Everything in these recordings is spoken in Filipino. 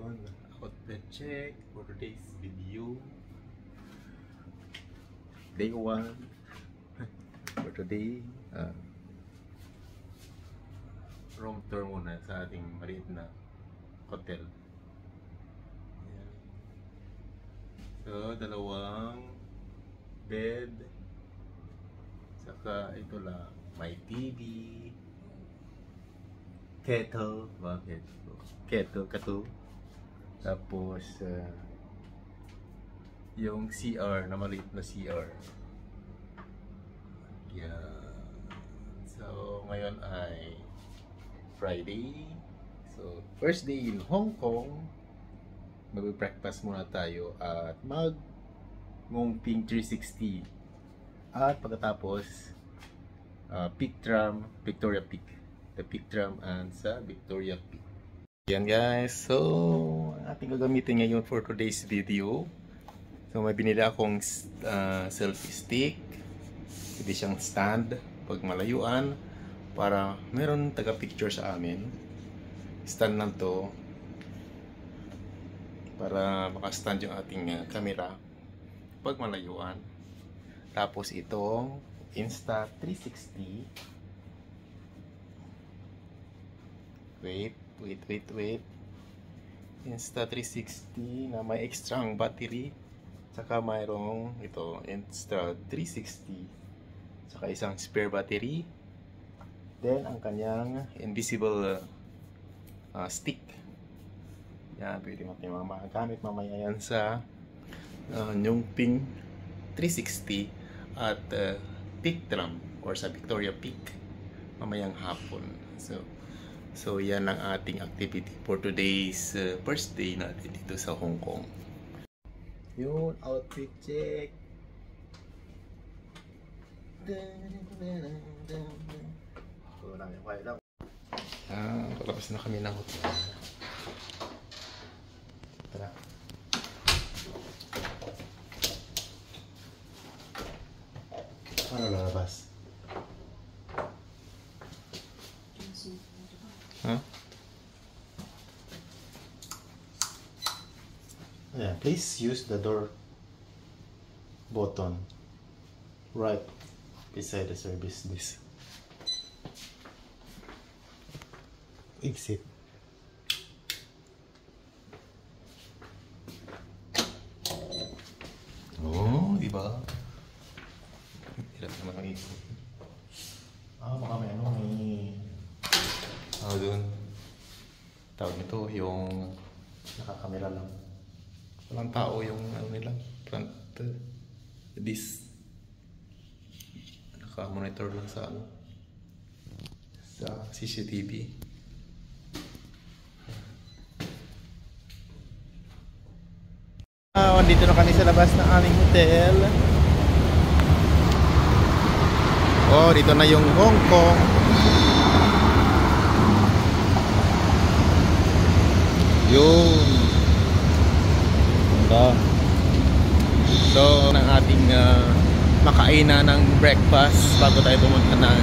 Yun, outfit check for today's video. Day 1 for today. Room tour muna sa ating maliit na hotel. Ayan. So, dalawang bed. Saka ito lang, may TV, kettle, kettle. Tapos yung CR na maliit na CR. Yeah. So ngayon ay Friday. So first day in Hong Kong. Mag-breakfast muna tayo at mag-ngongping 360. At pagkatapos Peak Tram, Victoria Peak. The Peak Tram and sa Victoria Peak. Yan guys, so ating gagamitin ngayon for today's video. So may binili akong selfie stick. Pwede siyang stand pag malayuan para meron taga-picture sa amin. Stand lang to para makastand yung ating camera pag malayuan. Tapos itong Insta360. Wait. Insta360 na may extra ang battery. Saka mayroong ito, Insta360. Saka isang spare battery. Then ang kanyang invisible stick. Yan, pwede natin magamit mamaya yan sa Ngongping 360 at Peak Tram or sa Victoria Peak mamayang hapon. So yan ang ating activity for today's first day natin dito sa Hong Kong. Yun, outfit check. Palabas na kami ng hotel. Tara. Ano lalabas? Huh? Yeah, please use the door button right beside the service desk. Exit. Oh, diba? Hirap naman ang exit. Baka may doon. Tawag nito yung nakakamera lang. Walang tao yung nila. Front this. Naka-monitor lang sa sa CCTV. Dito na kami sa labas ng aming hotel. Oh, dito na yung Hong Kong. Yun. So, ng ating makainan ng breakfast bago tayo pumunta ng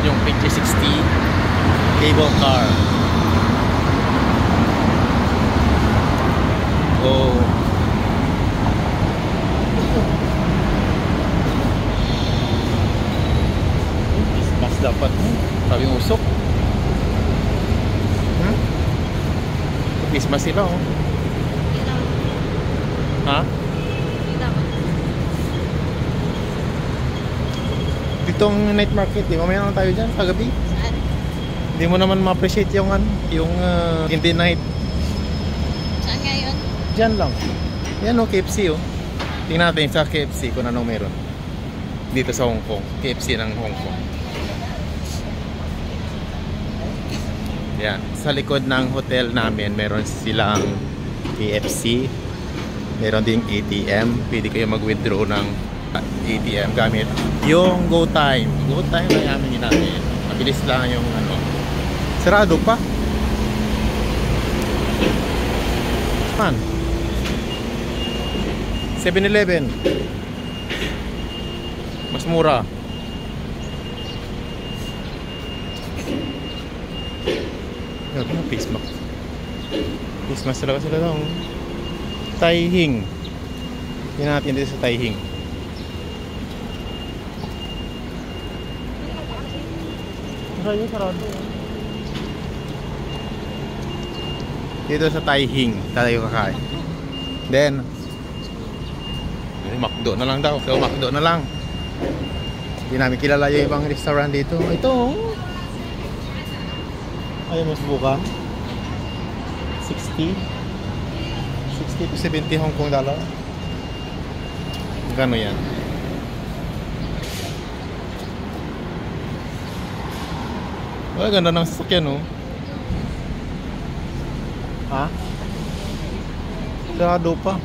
yung Ngongping 360 cable car. Oh. Mas dapat sabi usok. Christmas sila oh. Ha? Ditong night market, di mamaya naman tayo dyan kagabi. Saan? Hindi mo naman ma-appreciate yung hindi night. Saan ngayon? Dyan lang. Yan o, KFC oh. Tingnan natin sa KFC kung anong meron dito sa Hong Kong. KFC ng Hong Kong. Yan. Sa likod ng hotel namin meron silang KFC. Meron ding ATM. Pwede kayo mag-withdraw ng ATM gamit yung GoTime. GoTime ay aming ginamit. Mabilis lang yung sarado pa. Man. 7-Eleven. Mas mura. Yan, face mask. Christmas talaga sila daw. Taihing. Tingnan natin dito sa Taihing. Sarado. Dito sa Taihing tayo kakain. Then McDo na lang daw. So McDo na lang. Hindi namin kilala yung ibang restaurant dito. Ito. Ayaw mo subukan. 60 to 70 Hong Kong dollar. Gano yan? Wala, ganda ng sasakyan, no? Ha? Sarado pa.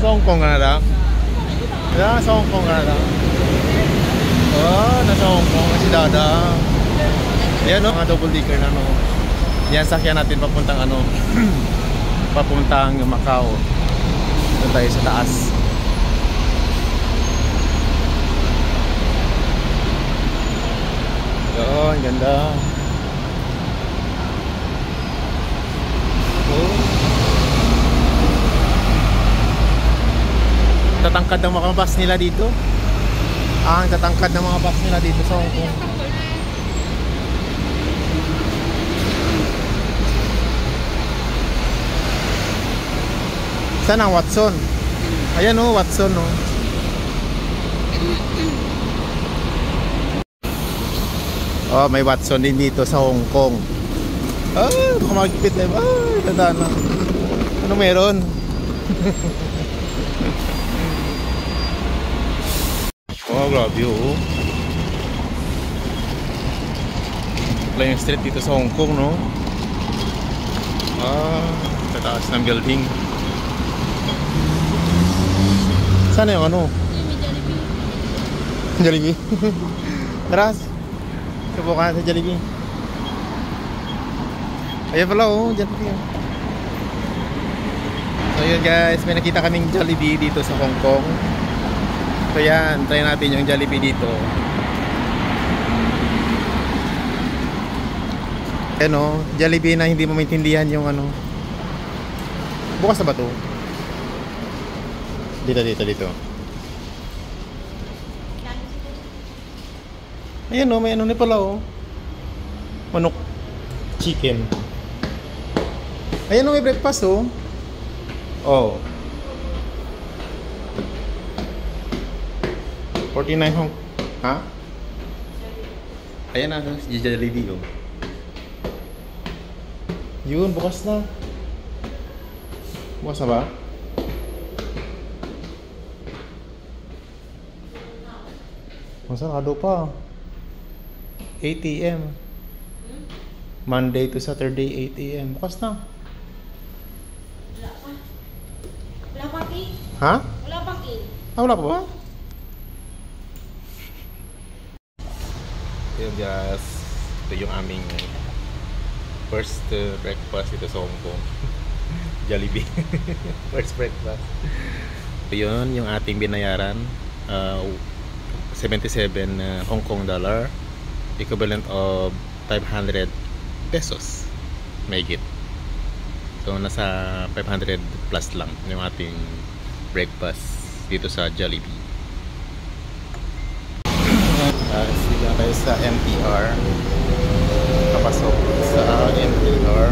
Sa Hong Kong ka na lang? Yeah, sa Hong Kong ka na lang. Oh, nasa Hong Kong na si Dada. Ayan, no? Mga double decker na, no? Yan, sakyan natin papuntang ano papuntang Macau. Doon tayo sa taas. Yun, ganda. Oh. Tatangkad ng mga bus nila dito. Ang tatangkad ng mga bus nila dito sa Hong Kong. Saan ang Watson? Ayan o, Watson o. Oh, may Watson din dito sa Hong Kong. Ah, baka magpit na. Ah, tanda na. Ano meron? Oh, grabe oh. Wala yung street dito sa Hong Kong, no? Ah, tataas ng building. Sana yung ano? Jollibee. Tara. Subukan sa Jollibee. Ayan pala oh, Jollibee. So yun guys, may nakita kaming Jollibee dito sa Hong Kong. So yan, try natin yung Jollibee dito. Ayan oh, Jollibee na hindi mo maintindihan yung ano. Bukas na ba to? Dito. Ayan o, may ano na pala o. Manok chicken. Ayan o, may breakfast o. Oh. 49 Hong. Ha? Ayan na, Jollibee o. Yun, bukas na. Bukas na ba? Masarado pa. 8 AM. Monday to Saturday 8 AM. Bukas na. Wala pang cake. Ha? Wala pang cake. Ah, wala pa ba? Yun guys. Ito yung aming first breakfast dito sa Hong Kong. Jollibee. First breakfast. Ito yun yung ating binayaran. 77 Hong Kong dollar, equivalent of 500 pesos mahigit. So nasa 500 plus lang yung ating breakfast dito sa Jollibee. Sila tayo sa MTR, papasok sa MTR.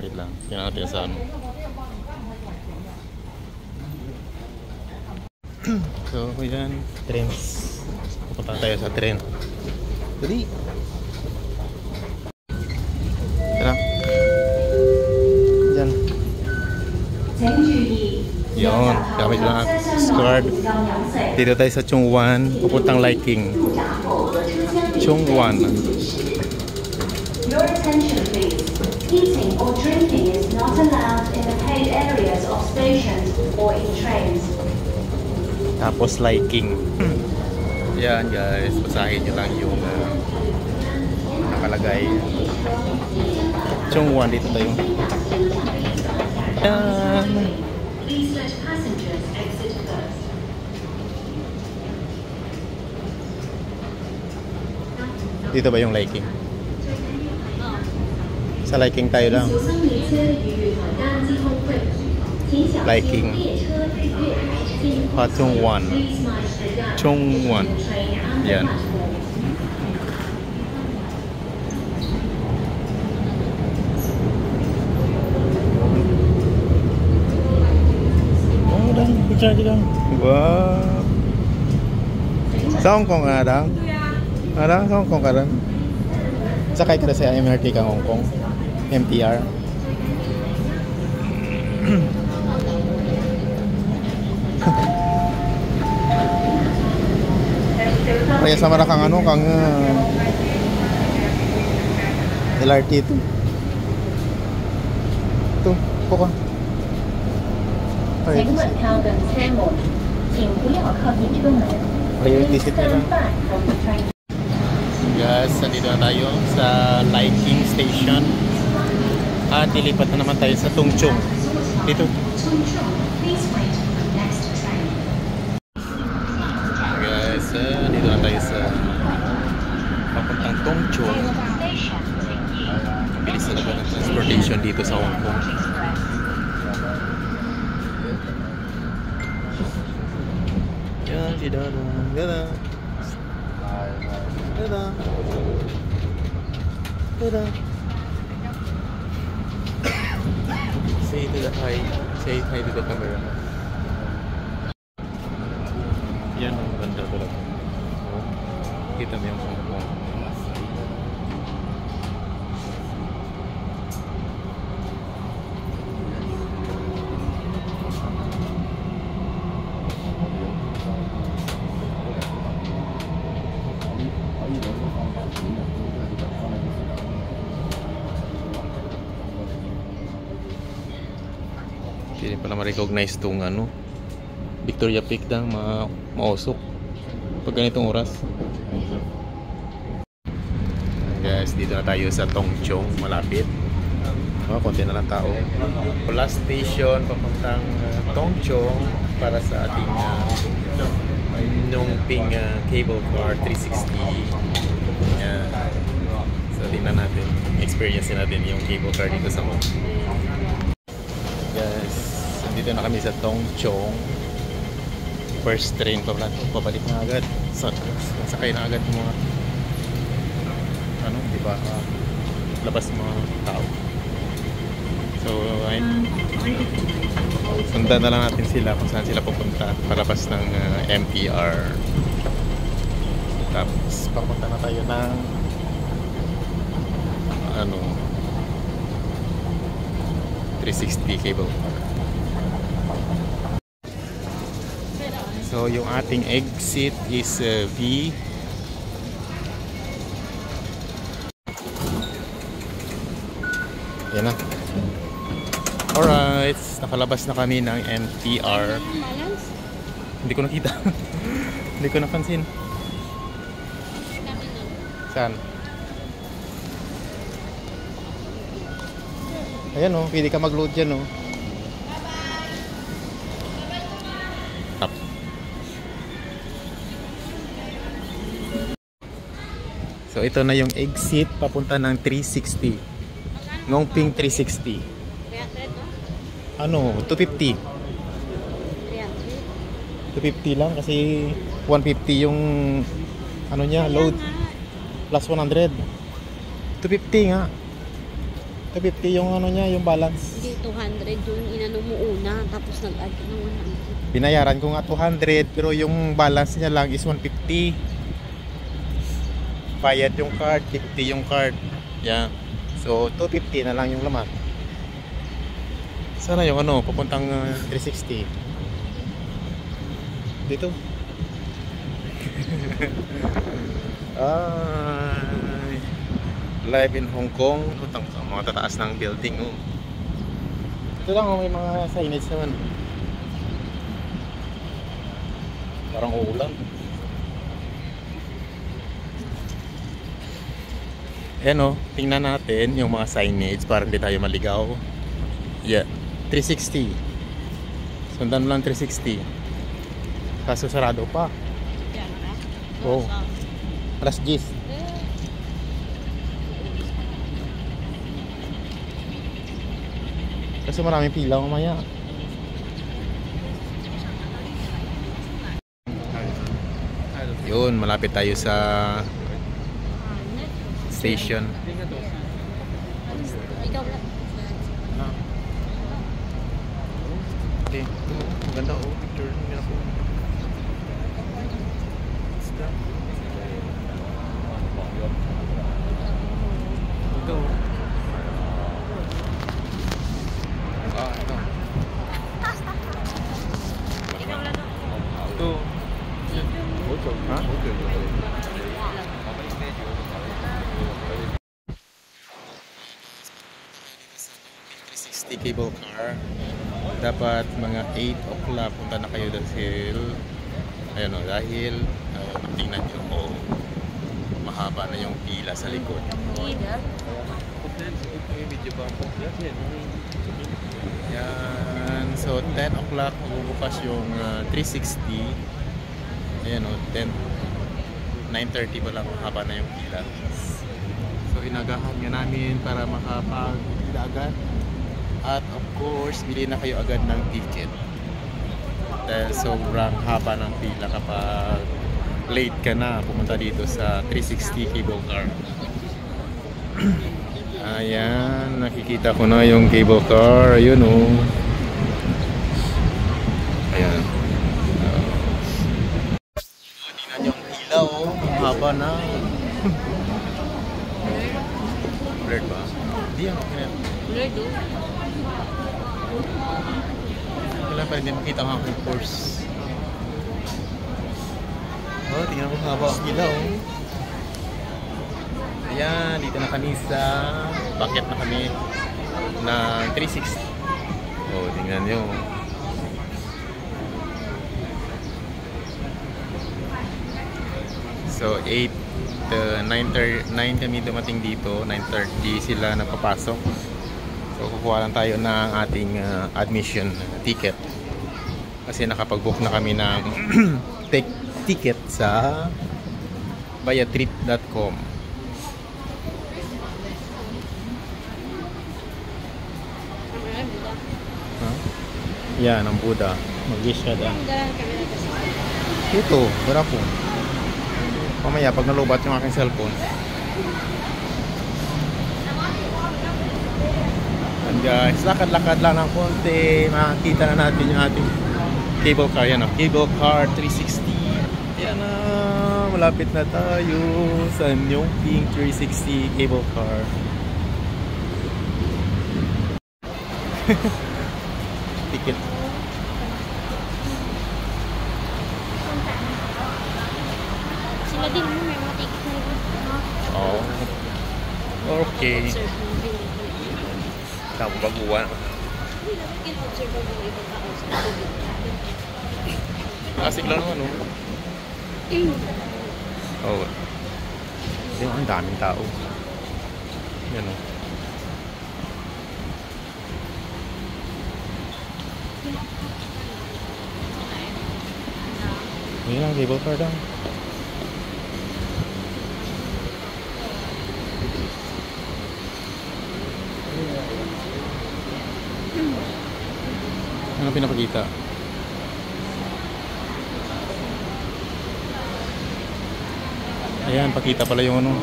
Wait lang, tingnan natin sa ano. So, yan, trains. Pupunta tayo sa train. Dali. Tara. Diyan. Yun, gamit lang card. Dito tayo sa Chungwan, papuntang Liking. Chungwan. Your attention please. Eating or drinking is not allowed in the paid areas of stations or in trains. Tapos Liking. Yan guys, basahin nyo lang yung nakalagay. Chungwan, dito tayo. Yan. Please let passengers exit first. Dito ba yung Liking? Sa Liking tayo lang. Liking. Chungwan. Chungwan. Yan. Oh, dang. Picture dito. Wow. Sa Hong Kong ka na, dang? Dang, sa Hong Kong ka rin? Sakay ka na sa MRT ka Hong Kong? MTR? Kaya sama na kang ano, kang LRT ito. Ito, po ka. 请稳靠等车门，请不要靠近车门。 Priority seat na lang. Stand back from the train. Guys, nandito na tayo sa Liking Station. At ilipat na naman tayo sa Tungchung. Dito. Please wait for the next train. Guys, dito na tayo sa papuntang Tungchung. Station Tingyi. Bilis na naman ang transportation dito sa Hong Kong. Yan, si Dada. Dada. Dada. Dada. Say to the hi. Say hi to the camera. Yan ang ganda talaga. Oh, kita mo yung Hong Kong. Hindi pala ma-recognize itong ano, Victoria Peak na mausok pag ganitong oras. Guys, dito na tayo sa Tongchong, malapit. Konti na lang tao. Last station papuntang Tongchong para sa ating Nongping cable car 360. Yan. So tingnan natin, experience natin yung cable car dito sa Hong Kong. Guys, dito na kami sa Tongchong. First train pa pala ito, pabalik na agad. Sakay na agad yung mga ano, di ba? Labas mga tao. So, ayun. Sundan na lang natin sila kung saan sila pupunta palabas ng MTR. Tapos papunta na tayo ng ano 360 cable car. So yung ating exit is V. Yan na. Alright, nakalabas na kami ng MTR. Hindi ko nakita. Hindi ko napansin. Saan? Ayan o, pwede ka mag-load dyan o. Tap. So ito na yung exit papunta ng 360. Nongping 360. Ano, 250. 250 lang kasi 150 yung ano niya, load plus 100. 250 nga. 250 yung ano niya, yung balance. Hindi, 200 yung inano mo una, tapos nag-add ka ng 100. Binayaran ko nga 200 pero yung balance niya lang is 150. Bayad yung card, 50 yung card. Yeah. So 250 na lang yung laman. Sana yung ano, papuntang 360. Dito. Ay, live in Hong Kong. Utang mga tataas ng building. Oh. Ito lang, may mga signage naman. Parang uulan. Ayan o, tingnan natin yung mga signage para hindi tayo maligaw. Yeah, 360. Sundan mo lang 360. Kaso sarado pa. Oh. Alas 10. Kasi maraming pila mamaya. Yun, malapit tayo sa station. Ikaw lang. Okay, ito maganda oh, picture ng ako. Ito. Ah, ito. Ito. Ha? 360 cable car. Dapat mga 8 o'clock punta na kayo dahil ayun o, dahil tingnan nyo o mahaba na yung pila sa likod. Yan, so 10 o'clock magbubukas yung 360. Ayan o, 9:30 pa lang mahaba na yung pila. So inagahan nga namin para makapag-pila agad. At of course, bili na kayo agad ng ticket. Dahil sobrang haba ng pila kapag late ka na pumunta dito sa 360 cable car. Ayan, nakikita ko na yung cable car. Ayun o. Ayan. Tingnan yung pila o. Ang haba na. Blurred ba? Hindi yan. Blurred o. Wala pa, hindi makita nga akong course. Oh, tingnan mo haba ang pila oh. Ayan, dito na kami sa bucket na kami ng 360. Oh, tingnan nyo. So 8 to 9 kami dumating dito. 9:30 sila napapasok. So kukuha lang tayo ng ating admission ticket. Kasi nakapag-book na kami ng ticket sa buyatrip.com. Huh? Yan, ang Buddha. Mag-wish ka doon. Ito, wala po. Mamaya, pag nalubat yung aking cellphone. And guys, lakad-lakad lang ng konti. Makikita na natin yung ating cable car. Yan o, cable car 360. Yan na, malapit na tayo sa Nyongping 360 cable car. Ticket. Sila din mo, may mga ticket na rin. Oh. Okay. Tama baguhan. Asik lang naman, no? Oh. Yung ang daming tao. Yan, no? Yan lang, cable car lang. Ano pinapakita? Ayan, pakita pala yung ano.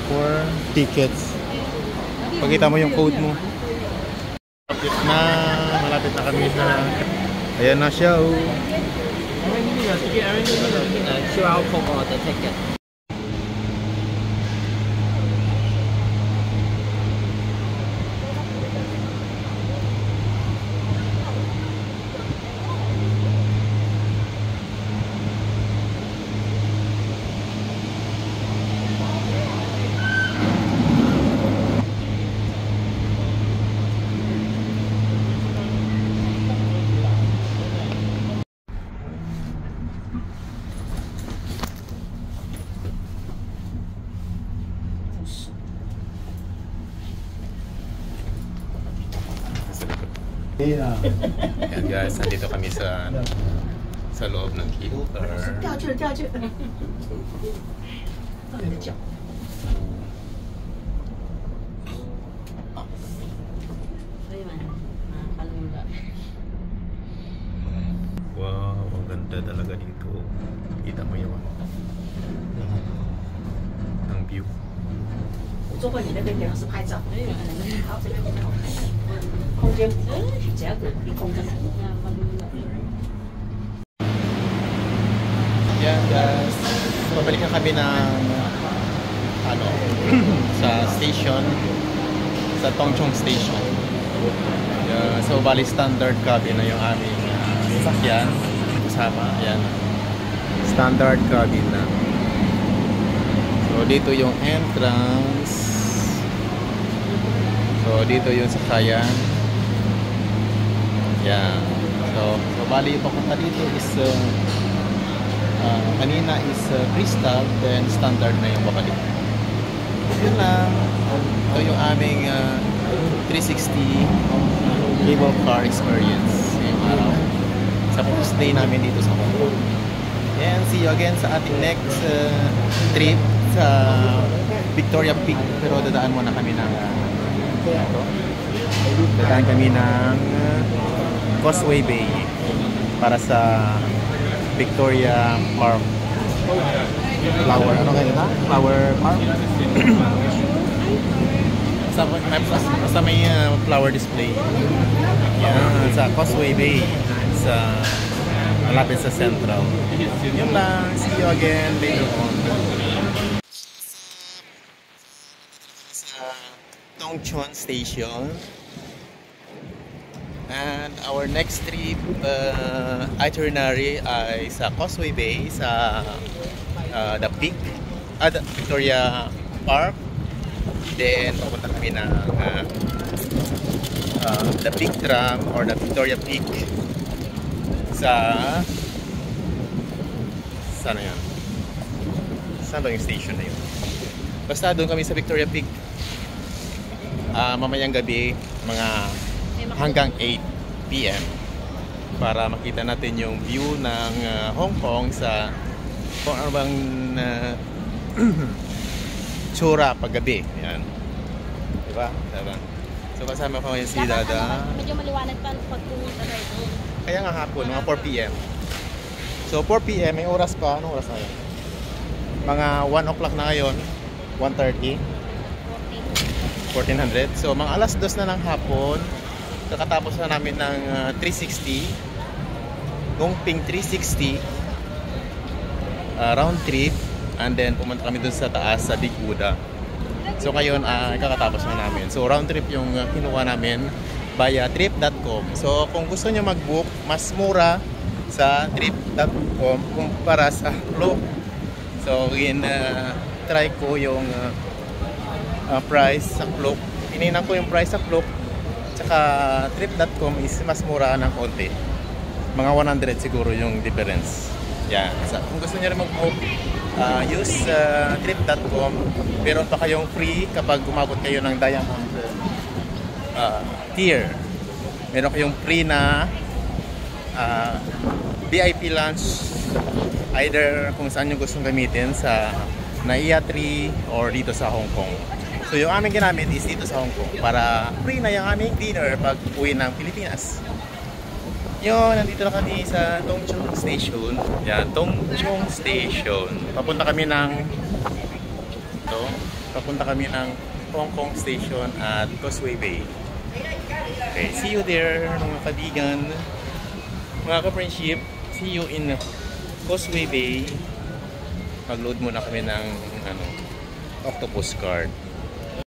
For tickets. Pakita mo yung code mo. Malapit na kami sa... Ayan na siya, oh. QR code or the ticket. Yan guys, nandito kami sa loob ng Keeper. 掉去了，掉去了。很久。 Wow, ang ganda talaga dito. Kita mo yung ang view. 我坐过你那边给老师拍照。好，这边我们好看。空间，只要比空间。 Yan guys, pabalikan kami ng ano sa station, sa Tongchong Station. So bali standard cabin na yung aming sasakyan kasama. Yan, standard cabin na. So dito yung entrance. So dito yung sakayan. Yan. So bali yung papunta dito is kanina is crystal, then standard na yung babalik. Yun lang. Ito yung aming 360 cable car experience ngayong araw. Sa first day namin dito sa Hong Kong. And see you again sa ating next trip sa Victoria Peak. Pero dadaan muna kami ng Causeway Bay para sa Victoria Park. Flower, ano kayo na? Flower Park? Basta may flower display. Yan, sa Causeway Bay. Sa malapit sa Central. Yun lang. See you again later on. Sa Tongchong Station. And our next trip itinerary ay sa Causeway Bay, sa the Peak, the Victoria Park. Then pupunta kami ng the Peak Tram or the Victoria Peak sa saan na yun? Saan ba yung station na yun? Basta doon kami sa Victoria Peak mamayang gabi, mga hanggang 8 PM para makita natin yung view ng Hong Kong sa kung ano bang tsura paggabi. Yan. Diba? Diba? So kasama ko ngayon si Dada. Medyo maliwanag pa pag pumunta tayo doon. Kaya nga hapon, mga 4 PM. So 4 PM, may oras pa. Anong oras na yun? Mga 1 o'clock na ngayon. 1:30. 1400. So mga alas 2 na ng hapon. Kakatapos na namin ng 360 Gongping 360 round trip, and then pumunta kami dun sa taas sa Big Buddha. So ngayon kakatapos na namin. So round trip yung kinuha namin via trip.com. So kung gusto nyo mag-book, mas mura sa trip.com kumpara sa Klook. So try ko yung price sa Klook. Ininan ko yung price sa Klook. Tsaka trip.com is mas mura ng konti. Mga 100 siguro yung difference. Yan. So, kung gusto niyo rin mag-book, use trip.com. Meron pa kayong free kapag umabot kayo ng diamond tier. Meron kayong free na VIP lunch either kung saan nyo gustong gamitin sa Naiya 3 or dito sa Hong Kong. So yung aming ginamit is dito sa Hong Kong para free na yung aming dinner pag uwi ng Pilipinas. Yun, nandito na kami sa Tongchong Station. Yan, Tongchong Station. Papunta kami ng Hong Kong Station at Causeway Bay. Okay, see you there mga kaibigan, mga ka-friendship. See you in Causeway Bay. Mag-load muna kami ng octopus card.